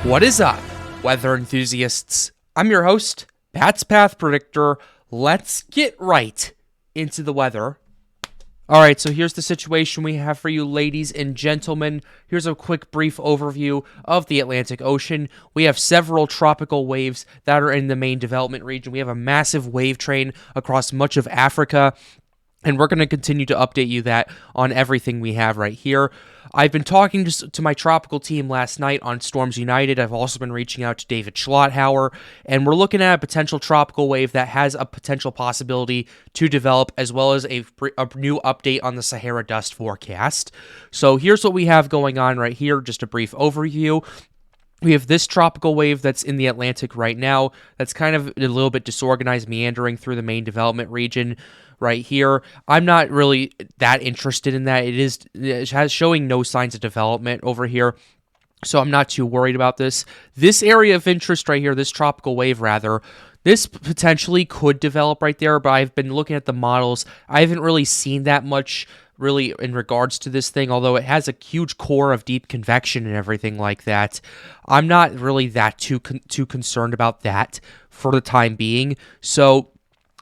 What is up, weather enthusiasts? I'm your host, Pat's Path Predictor. Let's get right into the weather. Alright, so here's the situation we have for you, ladies and gentlemen. Here's a quick brief overview of the Atlantic Ocean. We have several tropical waves that are in the main development region. We have a massive wave train across much of Africa, and we're going to continue to update you that on everything we have right here. I've been talking to my tropical team last night on Storms United. I've also been reaching out to David Schlotthauer, and we're looking at a potential tropical wave that has a potential possibility to develop, as well as a new update on the Sahara dust forecast. So here's what we have going on right here, just a brief overview. We have this tropical wave that's in the Atlantic right now that's kind of a little bit disorganized, meandering through the main development region right here. I'm not really that interested in that. It has showing no signs of development over here, so I'm not too worried about this. This area of interest right here, this tropical wave rather, this potentially could develop right there, but I've been looking at the models. I haven't really seen that much really in regards to this thing, although it has a huge core of deep convection and everything like that. I'm not really that too concerned about that for the time being. So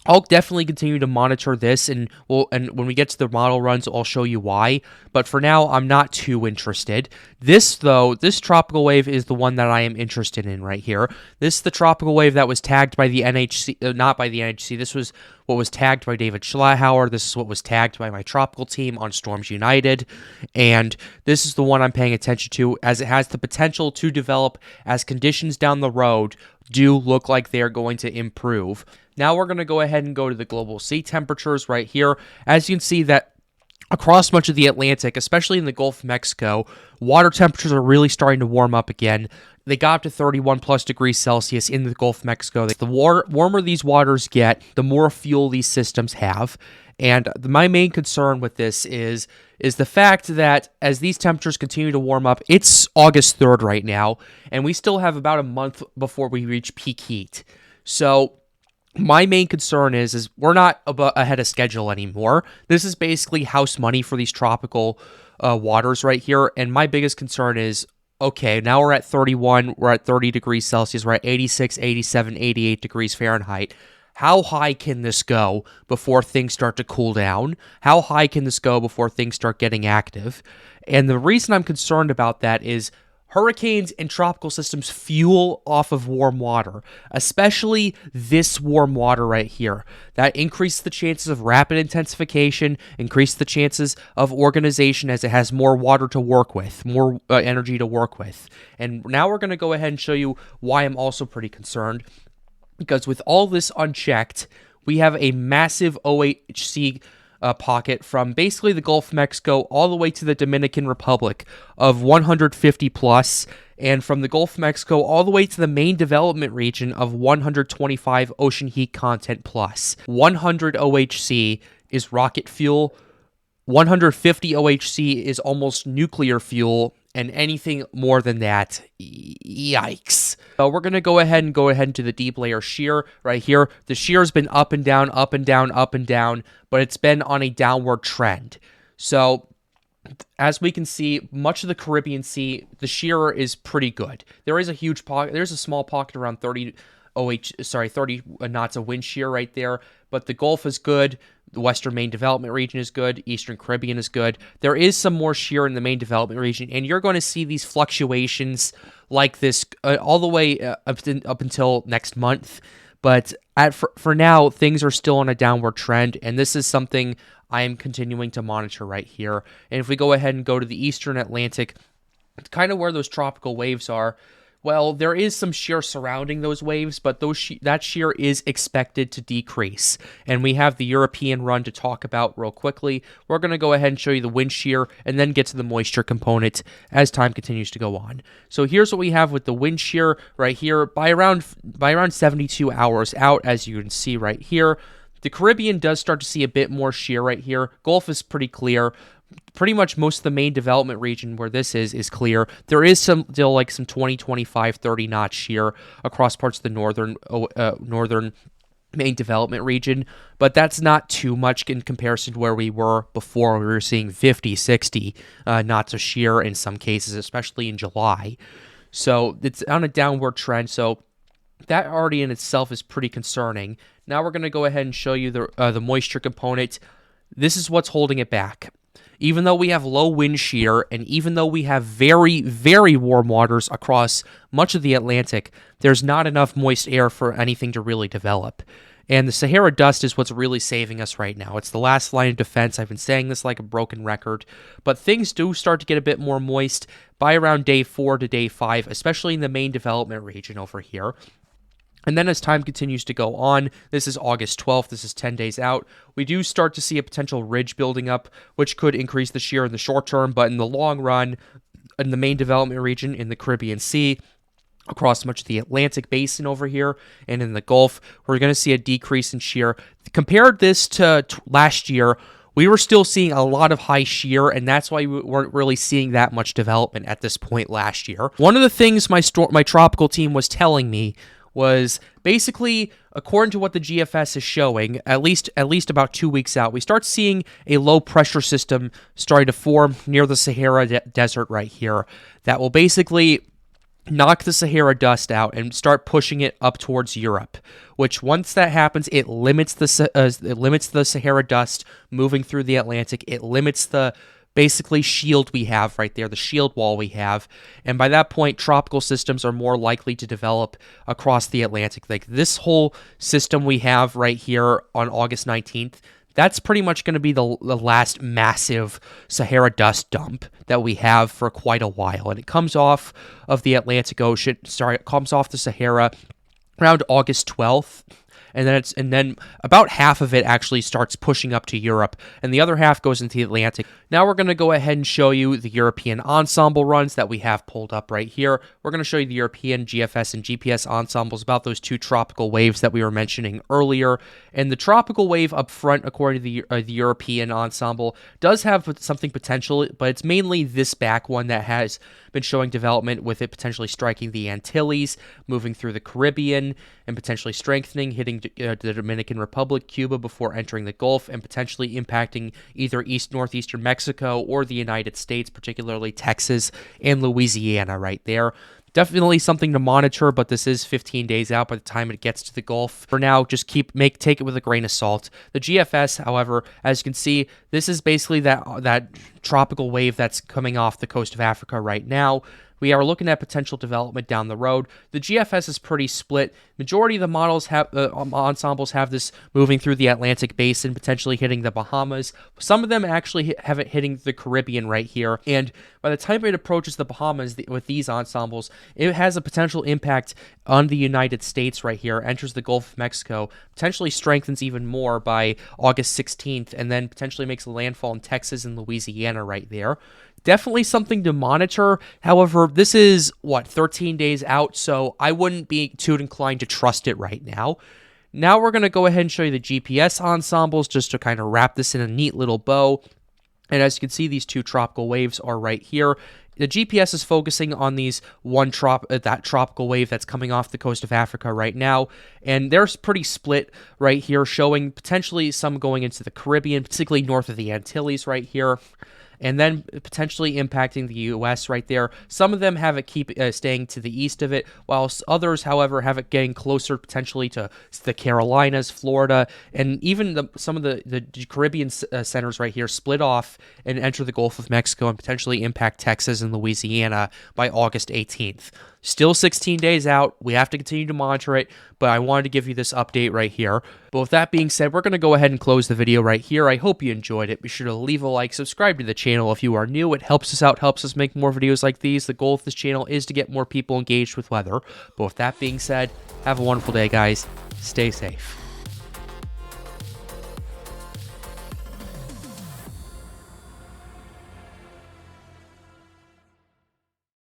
I'll definitely continue to monitor this, and when we get to the model runs, I'll show you why. But for now, I'm not too interested. This tropical wave is the one that I am interested in right here. This is the tropical wave that was tagged by the NHC, not by the NHC. This was what was tagged by David Schlotthauer. This is what was tagged by my tropical team on Storms United. And this is the one I'm paying attention to, as it has the potential to develop as conditions down the road do look like they're going to improve. Now we're going to go ahead and go to the global sea temperatures right here. As you can see that across much of the Atlantic, especially in the Gulf of Mexico, water temperatures are really starting to warm up again. They got up to 31 plus degrees Celsius in the Gulf of Mexico. The warmer these waters get, the more fuel these systems have. And my main concern with this is the fact that as these temperatures continue to warm up, it's August 3rd right now, and we still have about a month before we reach peak heat. So my main concern is we're not ahead of schedule anymore. This is basically house money for these tropical waters right here, and my biggest concern is, okay, now we're at 31, we're at 30 degrees Celsius, we're at 86, 87, 88 degrees Fahrenheit. How high can this go before things start to cool down? How high can this go before things start getting active? And the reason I'm concerned about that is hurricanes and tropical systems fuel off of warm water, especially this warm water right here. That increases the chances of rapid intensification, increases the chances of organization as it has more water to work with, more energy to work with. And now we're going to go ahead and show you why I'm also pretty concerned. Because with all this unchecked, we have a massive OHC pocket from basically the Gulf of Mexico all the way to the Dominican Republic of 150 plus, and from the Gulf of Mexico all the way to the main development region of 125 ocean heat content plus. 100 OHC is rocket fuel, 150 OHC is almost nuclear fuel, and anything more than that, yikes. So we're going to go ahead into the deep layer shear right here. The shear has been up and down, up and down, up and down, but it's been on a downward trend. So as we can see, much of the Caribbean Sea, the shear is pretty good. There is a huge pocket, there's a small pocket around 30 knots of wind shear right there, but the Gulf is good. The Western Main Development Region is good. Eastern Caribbean is good. There is some more shear in the Main Development Region, and you're going to see these fluctuations like this all the way up until next month. But for now, things are still on a downward trend, and this is something I am continuing to monitor right here. And if we go ahead and go to the Eastern Atlantic, kind of where those tropical waves are, well, there is some shear surrounding those waves, but that shear is expected to decrease. And we have the European run to talk about real quickly. We're going to go ahead and show you the wind shear and then get to the moisture component as time continues to go on. So here's what we have with the wind shear right here by around 72 hours out, as you can see right here. The Caribbean does start to see a bit more shear right here. Gulf is pretty clear. Pretty much most of the main development region where this is clear. There is still like some 20, 25, 30 knot shear across parts of the northern main development region, but that's not too much in comparison to where we were before. We were seeing 50, 60 knots of shear in some cases, especially in July. So it's on a downward trend. So that already in itself is pretty concerning. Now we're going to go ahead and show you the moisture component. This is what's holding it back. Even though we have low wind shear, and even though we have very, very warm waters across much of the Atlantic, there's not enough moist air for anything to really develop. And the Sahara dust is what's really saving us right now. It's the last line of defense. I've been saying this like a broken record, but things do start to get a bit more moist by around day 4 to day 5, especially in the main development region over here. And then as time continues to go on, this is August 12th, this is 10 days out, we do start to see a potential ridge building up, which could increase the shear in the short term, but in the long run, in the main development region in the Caribbean Sea, across much of the Atlantic basin over here, and in the Gulf, we're going to see a decrease in shear. Compared this to last year, we were still seeing a lot of high shear, and that's why we weren't really seeing that much development at this point last year. One of the things my tropical team was telling me was basically, according to what the GFS is showing, at least about 2 weeks out, we start seeing a low pressure system starting to form near the Sahara Desert right here that will basically knock the Sahara dust out and start pushing it up towards Europe, which once that happens, it limits the Sahara dust moving through the Atlantic. It limits the basically shield we have right there, the shield wall we have, and by that point, tropical systems are more likely to develop across the Atlantic. Like this whole system we have right here on August 19th, that's pretty much going to be the last massive Sahara dust dump that we have for quite a while, and it comes off of the Atlantic Ocean, it comes off the Sahara around August 12th, and then about half of it actually starts pushing up to Europe, and the other half goes into the Atlantic. Now we're going to go ahead and show you the European ensemble runs that we have pulled up right here. We're going to show you the European GFS and GPS ensembles about those two tropical waves that we were mentioning earlier. And the tropical wave up front, according to the European ensemble, does have something potential, but it's mainly this back one that has been showing development, with it potentially striking the Antilles, moving through the Caribbean, and potentially strengthening, hitting the Dominican Republic, Cuba before entering the Gulf, and potentially impacting either northeastern Mexico or the United States, particularly Texas and Louisiana right there. Definitely something to monitor, but this is 15 days out by the time it gets to the Gulf. For now, just take it with a grain of salt. The GFS, however, as you can see, this is basically that tropical wave that's coming off the coast of Africa right now. We are looking at potential development down the road. The GFS is pretty split. Majority of the models ensembles have this moving through the Atlantic basin, potentially hitting the Bahamas. Some of them actually have it hitting the Caribbean right here. And by the time it approaches the Bahamas with these ensembles, it has a potential impact on the United States right here, enters the Gulf of Mexico, potentially strengthens even more by August 16th, and then potentially makes a landfall in Texas and Louisiana right there. Definitely something to monitor. However, this is, 13 days out, so I wouldn't be too inclined to trust it right now. Now we're going to go ahead and show you the GPS ensembles just to kind of wrap this in a neat little bow. And as you can see, these two tropical waves are right here. The GPS is focusing on that tropical wave that's coming off the coast of Africa right now, and they're pretty split right here, showing potentially some going into the Caribbean, particularly north of the Antilles right here, and then potentially impacting the U.S. right there. Some of them have it staying to the east of it, while others, however, have it getting closer potentially to the Carolinas, Florida, and even some of the Caribbean centers right here split off and enter the Gulf of Mexico and potentially impact Texas and Louisiana by August 18th. Still 16 days out. We have to continue to monitor it, but I wanted to give you this update right here. But with that being said, we're going to go ahead and close the video right here. I hope you enjoyed it. Be sure to leave a like, subscribe to the channel if you are new. It helps us out, helps us make more videos like these. The goal of this channel is to get more people engaged with weather. But with that being said, have a wonderful day, guys. Stay safe.